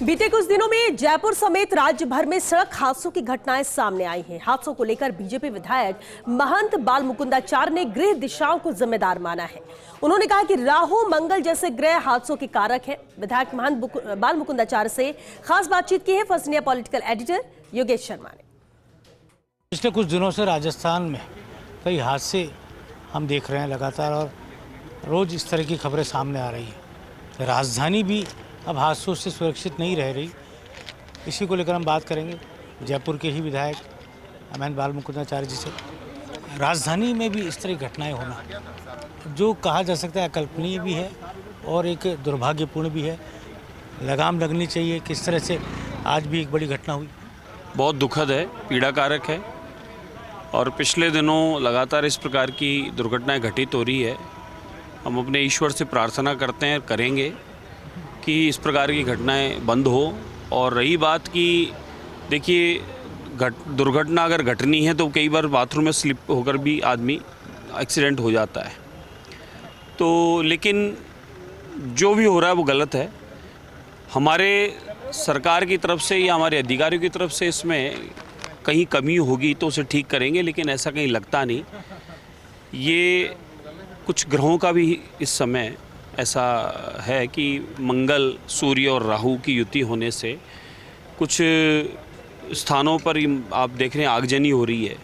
बीते कुछ दिनों में जयपुर समेत राज्य भर में सड़क हादसों की घटनाएं सामने आई हैं। हादसों को लेकर बीजेपी विधायक महंत बाल मुकुंदाचार्य ने गृह दिशाओं को जिम्मेदार माना है। उन्होंने कहा कि राहु मंगल जैसे ग्रह हादसों के कारक हैं। विधायक महंत बाल मुकुंदाचार्य से खास बातचीत की है first India political editor Yogesh Sharma ने। पिछले कुछ दिनों से राजस्थान में कई हादसे हम देख रहे हैं लगातार, और रोज इस तरह की खबरें सामने आ रही है। राजधानी भी अब हादसों से सुरक्षित नहीं रह रही। इसी को लेकर हम बात करेंगे जयपुर के ही विधायक महंत बाल मुकुंदाचार्य जी से। राजधानी में भी इस तरह की घटनाएं होना जो कहा जा सकता है अकल्पनीय भी है और एक दुर्भाग्यपूर्ण भी है। लगाम लगनी चाहिए। किस तरह से आज भी एक बड़ी घटना हुई, बहुत दुखद है, पीड़ाकारक है, और पिछले दिनों लगातार इस प्रकार की दुर्घटनाएं घटित हो रही है। हम अपने ईश्वर से प्रार्थना करते हैं, करेंगे कि इस प्रकार की घटनाएं बंद हो। और रही बात कि देखिए, दुर्घटना अगर घटनी है तो कई बार बाथरूम में स्लिप होकर भी आदमी एक्सीडेंट हो जाता है। तो लेकिन जो भी हो रहा है वो गलत है। हमारे सरकार की तरफ से या हमारे अधिकारियों की तरफ से इसमें कहीं कमी होगी तो उसे ठीक करेंगे, लेकिन ऐसा कहीं लगता नहीं। ये कुछ ग्रहों का भी इस समय ऐसा है कि मंगल, सूर्य और राहु की युति होने से कुछ स्थानों पर आप देख रहे हैं आगजनी हो रही है।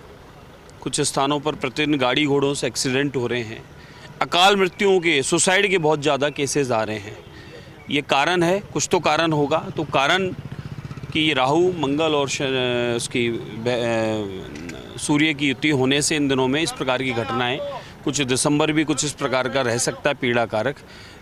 कुछ स्थानों पर प्रतिदिन गाड़ी घोड़ों से एक्सीडेंट हो रहे हैं। अकाल मृत्युओं के, सुसाइड के बहुत ज़्यादा केसेस आ रहे हैं। ये कारण है, कुछ तो कारण होगा। तो कारण कि राहु, मंगल और उसकी सूर्य की युति होने से इन दिनों में इस प्रकार की घटनाएं, कुछ दिसंबर भी कुछ इस प्रकार का रह सकता है पीड़ाकारक।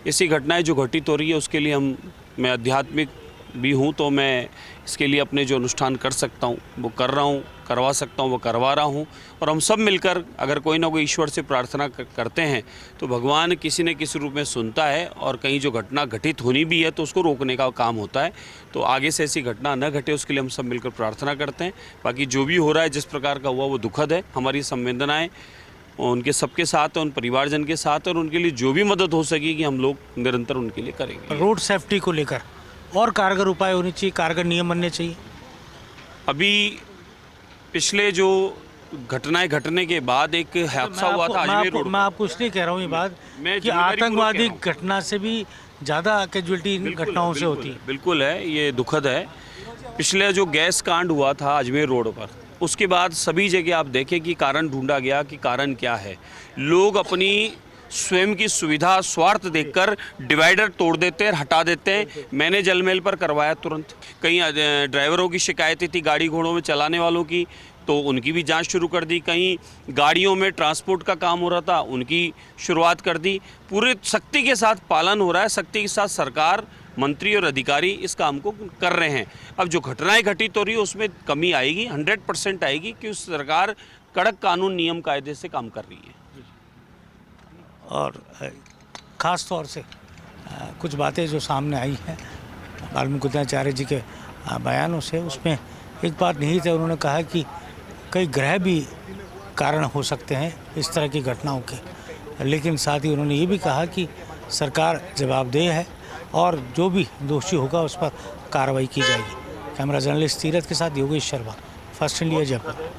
ऐसी घटनाएं जो घटित हो रही है उसके लिए मैं आध्यात्मिक भी हूँ, तो मैं इसके लिए अपने जो अनुष्ठान कर सकता हूँ वो कर रहा हूँ, करवा सकता हूँ वो करवा रहा हूँ। और हम सब मिलकर अगर कोई ना कोई ईश्वर से प्रार्थना करते हैं तो भगवान किसी न किसी रूप में सुनता है, और कहीं जो घटना घटित होनी भी है तो उसको रोकने का काम होता है। तो आगे से ऐसी घटना न घटे उसके लिए हम सब मिलकर प्रार्थना करते हैं। बाकी जो भी हो रहा है, जिस प्रकार का हुआ, वो दुखद है। हमारी संवेदनाएँ उनके सबके साथ, उन परिवारजन के साथ, और उनके लिए जो भी मदद हो सकेगी हम लोग निरंतर उनके लिए करेंगे। रोड सेफ्टी को लेकर और कारगर उपाय होने चाहिए, कारगर नियम बनने चाहिए। अभी पिछले जो घटनाएं घटने के बाद एक हादसा हुआ था अजमेर रोड। मैं आपको इसलिए कह रहा हूँ ये बात कि आतंकवादी घटना से भी ज़्यादा कैजुअलिटी इन घटनाओं से होती है। बिल्कुल है, ये दुखद है। पिछले जो गैस कांड हुआ था अजमेर रोड पर, उसके बाद सभी जगह आप देखें कि कारण ढूंढा गया कि कारण क्या है। लोग अपनी स्वयं की सुविधा, स्वार्थ देखकर डिवाइडर तोड़ देते हैं, हटा देते हैं। मैंने जलमहल पर करवाया तुरंत। कहीं ड्राइवरों की शिकायतें थी, गाड़ी घोड़ों में चलाने वालों की, तो उनकी भी जांच शुरू कर दी। कहीं गाड़ियों में ट्रांसपोर्ट का काम हो रहा था, उनकी शुरुआत कर दी। पूरे सख्ती के साथ पालन हो रहा है। सख्ती के साथ सरकार, मंत्री और अधिकारी इस काम को कर रहे हैं। अब जो घटनाएं घटित हो रही है उसमें कमी आएगी, 100% आएगी, कि सरकार कड़क कानून, नियम, कायदे से काम कर रही है। और ख़ास तौर से कुछ बातें जो सामने आई हैं बाल मुकुंदाचार्य जी के बयानों से, उसमें एक बात निहित है। उन्होंने कहा कि कई ग्रह भी कारण हो सकते हैं इस तरह की घटनाओं के, लेकिन साथ ही उन्होंने ये भी कहा कि सरकार जवाबदेह है और जो भी दोषी होगा उस पर कार्रवाई की जाएगी। कैमरा जर्नलिस्ट तीरथ के साथ योगेश शर्मा, फर्स्ट इंडिया, जयपुर।